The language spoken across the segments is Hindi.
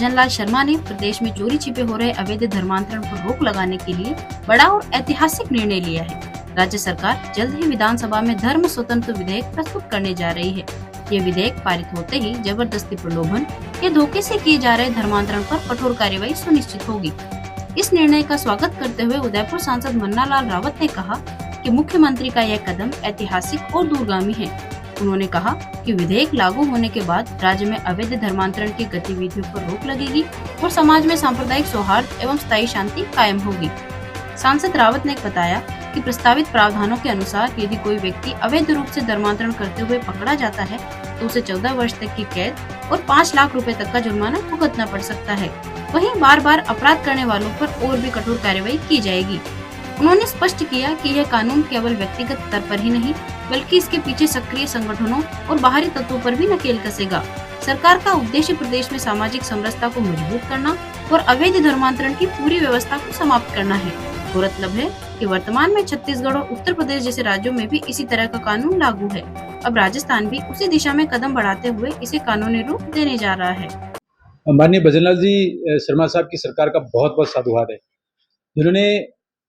भजनलाल शर्मा ने प्रदेश में चोरी छिपे हो रहे अवैध धर्मांतरण पर रोक लगाने के लिए बड़ा और ऐतिहासिक निर्णय लिया है। राज्य सरकार जल्द ही विधानसभा में धर्म स्वतंत्र विधेयक प्रस्तुत करने जा रही है। ये विधेयक पारित होते ही जबरदस्ती प्रलोभन या धोखे से किए जा रहे धर्मांतरण पर कठोर कार्यवाही सुनिश्चित होगी। इस निर्णय का स्वागत करते हुए उदयपुर सांसद मन्नालाल रावत ने कहा कि मुख्यमंत्री का यह कदम ऐतिहासिक और दूरगामी है। उन्होंने कहा कि विधेयक लागू होने के बाद राज्य में अवैध धर्मांतरण की गतिविधियों पर रोक लगेगी और समाज में सांप्रदायिक सौहार्द एवं स्थायी शांति कायम होगी। सांसद रावत ने बताया कि प्रस्तावित प्रावधानों के अनुसार यदि कोई व्यक्ति अवैध रूप से धर्मांतरण करते हुए पकड़ा जाता है तो उसे 14 वर्ष तक की कैद और 5 लाख रुपए तक का जुर्माना भुगतना पड़ सकता है। वहीं बार बार अपराध करने वालों पर और भी कठोर कार्रवाई की जाएगी। उन्होंने स्पष्ट किया कि यह कानून केवल व्यक्तिगत स्तर पर ही नहीं बल्कि इसके पीछे सक्रिय संगठनों और बाहरी तत्वों पर भी नकेल कसेगा। सरकार का उद्देश्य प्रदेश में सामाजिक समरसता को मजबूत करना और अवैध धर्मांतरण की पूरी व्यवस्था को समाप्त करना है। गौरतलब है कि वर्तमान में छत्तीसगढ़ और उत्तर प्रदेश जैसे राज्यों में भी इसी तरह का कानून लागू है। अब राजस्थान भी उसी दिशा में कदम बढ़ाते हुए इसे कानूनी रूप देने जा रहा है। माननीय भजनलाल जी शर्मा साहब की सरकार का बहुत बहुत साधुवाद है, जिन्होंने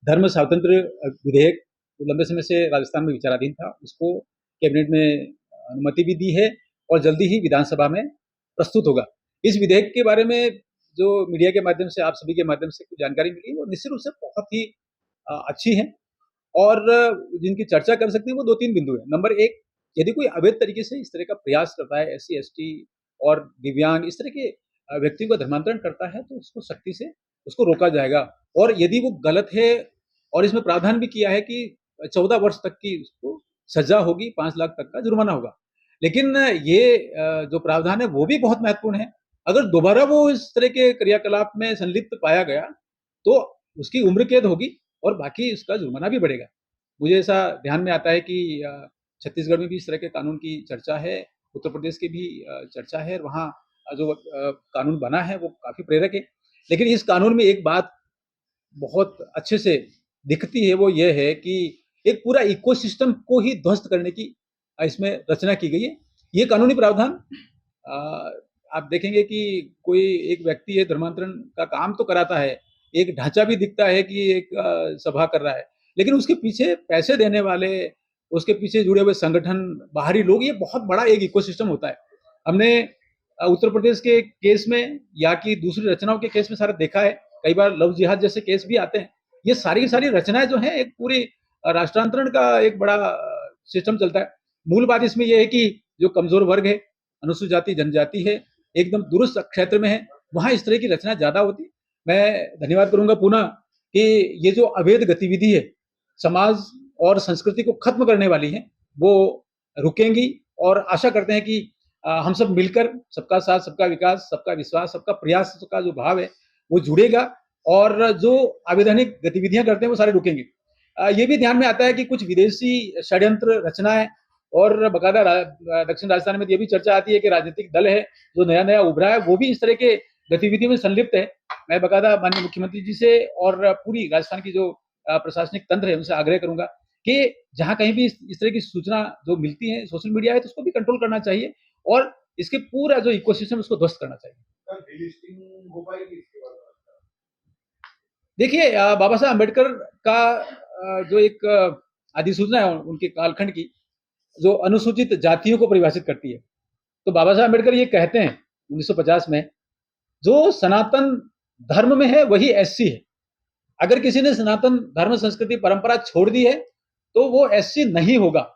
धर्म स्वातंत्र विधेयक लंबे समय से राजस्थान में विचाराधीन था, उसको कैबिनेट में अनुमति भी दी है और जल्दी ही विधानसभा में प्रस्तुत होगा। इस विधेयक के बारे में जो मीडिया के माध्यम से आप सभी के माध्यम से कुछ जानकारी मिली वो निश्चित रूप से बहुत ही अच्छी है और जिनकी चर्चा कर सकते हैं वो 2-3 बिंदु है। नंबर 1, यदि कोई अवैध तरीके से इस तरह का प्रयास करता है, SC, ST और दिव्यांग इस तरह के व्यक्तियों का धर्मांतरण करता है तो उसको सख्ती से उसको रोका जाएगा और यदि वो गलत है और इसमें प्रावधान भी किया है कि 14 वर्ष तक की उसको सजा होगी, 5 लाख तक का जुर्माना होगा। लेकिन ये जो प्रावधान है वो भी बहुत महत्वपूर्ण है। अगर दोबारा वो इस तरह के क्रियाकलाप में संलिप्त पाया गया तो उसकी उम्र कैद होगी और बाकी उसका जुर्माना भी बढ़ेगा। मुझे ऐसा ध्यान में आता है कि छत्तीसगढ़ में भी इस तरह के कानून की चर्चा है, उत्तर प्रदेश की भी चर्चा है, वहाँ जो कानून बना है वो काफ़ी प्रेरक है। लेकिन इस कानून में एक बात बहुत अच्छे से दिखती है, वो ये है कि एक पूरा इकोसिस्टम को ही ध्वस्त करने की इसमें रचना की गई है। ये कानूनी प्रावधान आप देखेंगे कि कोई एक व्यक्ति है धर्मांतरण का काम तो कराता है, एक ढांचा भी दिखता है कि एक सभा कर रहा है, लेकिन उसके पीछे पैसे देने वाले, उसके पीछे जुड़े हुए संगठन, बाहरी लोग, ये बहुत बड़ा एक इकोसिस्टम होता है। हमने उत्तर प्रदेश के केस में या कि दूसरी रचनाओं के केस में सारा देखा है, कई बार लव जिहाद जैसे केस भी आते हैं। ये सारी की सारी रचनाएं जो हैं एक पूरी राष्ट्रांतरण का एक बड़ा सिस्टम चलता है। मूल बात इसमें यह है कि जो कमजोर वर्ग है, अनुसूचित जाति जनजाति है, एकदम दूरस्थ क्षेत्र में है, वहां इस तरह की रचना ज्यादा होती। मैं धन्यवाद करूंगा पुनः कि ये जो अवैध गतिविधि है समाज और संस्कृति को खत्म करने वाली है वो रुकेंगी और आशा करते हैं कि हम सब मिलकर सबका साथ, सबका विकास, सबका विश्वास, सबका प्रयास का जो भाव है वो जुड़ेगा और जो अवैधानिक गतिविधियां करते हैं वो सारे रुकेंगे। ये भी ध्यान में आता है कि कुछ विदेशी षड्यंत्र रचनाएं और बकायदा दक्षिण राजस्थान में ये भी चर्चा आती है कि राजनीतिक दल है जो नया नया उभरा है वो भी इस तरह के गतिविधियों में संलिप्त है। मैं बकायदा माननीय मुख्यमंत्री जी से और पूरी राजस्थान की जो प्रशासनिक तंत्र है उनसे आग्रह करूंगा कि जहां कहीं भी इस तरह की सूचना जो मिलती है सोशल मीडिया है तो उसको भी कंट्रोल करना चाहिए और इसके पूरा जो इकोसिस्टम उसको ध्वस्त करना चाहिए। देखिए बाबा साहब अम्बेडकर का जो एक अधिसूचना है उनके कालखंड की जो अनुसूचित जातियों को परिभाषित करती है, तो बाबा साहब अम्बेडकर ये कहते हैं 1950 में, जो सनातन धर्म में है वही SC है। अगर किसी ने सनातन धर्म, संस्कृति, परंपरा छोड़ दी है तो वो SC नहीं होगा।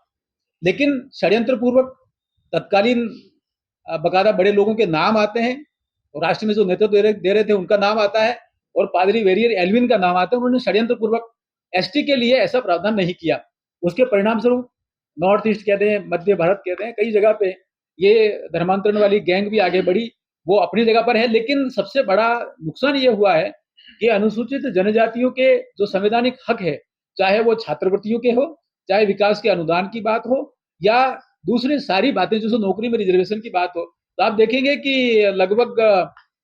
लेकिन षड्यंत्र पूर्वक तत्कालीन बकायदा बड़े लोगों के नाम आते हैं और राष्ट्र में जो नेतृत्व दे रहे थे उनका नाम आता है और पादरी वेरियर एल्विन का नाम आता है। उन्होंने षड्यंत्र पूर्वक ST के लिए ऐसा प्रावधान नहीं किया। उसके परिणाम स्वरूप नॉर्थ ईस्ट कहते हैं, मध्य भारत कहते हैं, कई जगह पे ये धर्मांतरण वाली गैंग भी आगे बढ़ी, वो अपनी जगह पर है। लेकिन सबसे बड़ा नुकसान ये हुआ है कि अनुसूचित जनजातियों के जो संवैधानिक हक है, चाहे वो छात्रवृत्तियों के हो, चाहे विकास के अनुदान की बात हो या दूसरी सारी बातें जो नौकरी में रिजर्वेशन की बात हो, तो आप देखेंगे कि लगभग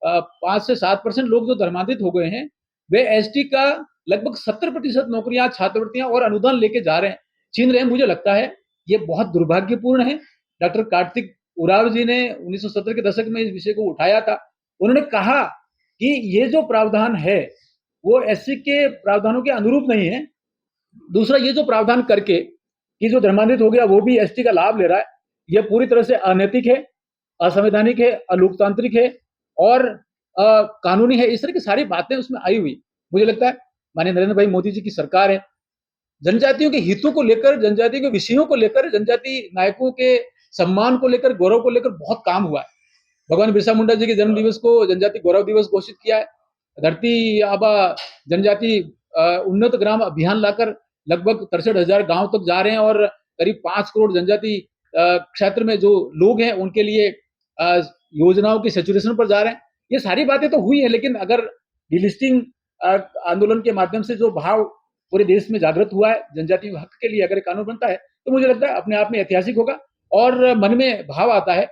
5 से 7% लोग जो धर्मांतरित हो गए हैं वे ST का लगभग 70% नौकरियां, छात्रवृत्तियां और अनुदान लेके जा रहे हैं, छीन रहे हैं। मुझे लगता है ये बहुत दुर्भाग्यपूर्ण है। डॉक्टर कार्तिक उरांव जी ने 1970 के दशक में इस विषय को उठाया था उन्होंने कहा कि ये जो प्रावधान है वो एससी के प्रावधानों के अनुरूप नहीं है। दूसरा, ये जो प्रावधान करके कि जो धर्मांतरित हो गया वो भी एसटी का लाभ ले रहा है, यह पूरी तरह से अनैतिक है, असंवैधानिक है, अलोकतांत्रिक है और कानूनी है। इस तरह की सारी बातें उसमें आई हुई। मुझे लगता है माननीय नरेंद्र भाई मोदी जी की सरकार है, जनजातियों के हितों को लेकर, जनजातियों के विषयों को लेकर, जनजाति नायकों के सम्मान को लेकर, गौरव को लेकर बहुत काम हुआ है। भगवान बिरसा मुंडा जी के जन्म दिवस को जनजाति गौरव दिवस घोषित किया है। धरती आबा जनजाति उन्नत ग्राम अभियान लाकर लगभग 63,000 गांव तक जा रहे हैं और करीब 5 करोड़ जनजाति क्षेत्र में जो लोग हैं उनके लिए योजनाओं के सैचुरेशन पर जा रहे हैं। ये सारी बातें तो हुई है, लेकिन अगर डिलिस्टिंग आंदोलन के माध्यम से जो भाव पूरे देश में जागृत हुआ है जनजाति हक के लिए, अगर कानून बनता है तो मुझे लगता है अपने आप में ऐतिहासिक होगा और मन में भाव आता है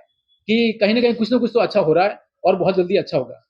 कि कहीं ना कहीं कुछ ना कुछ तो अच्छा हो रहा है और बहुत जल्दी अच्छा होगा।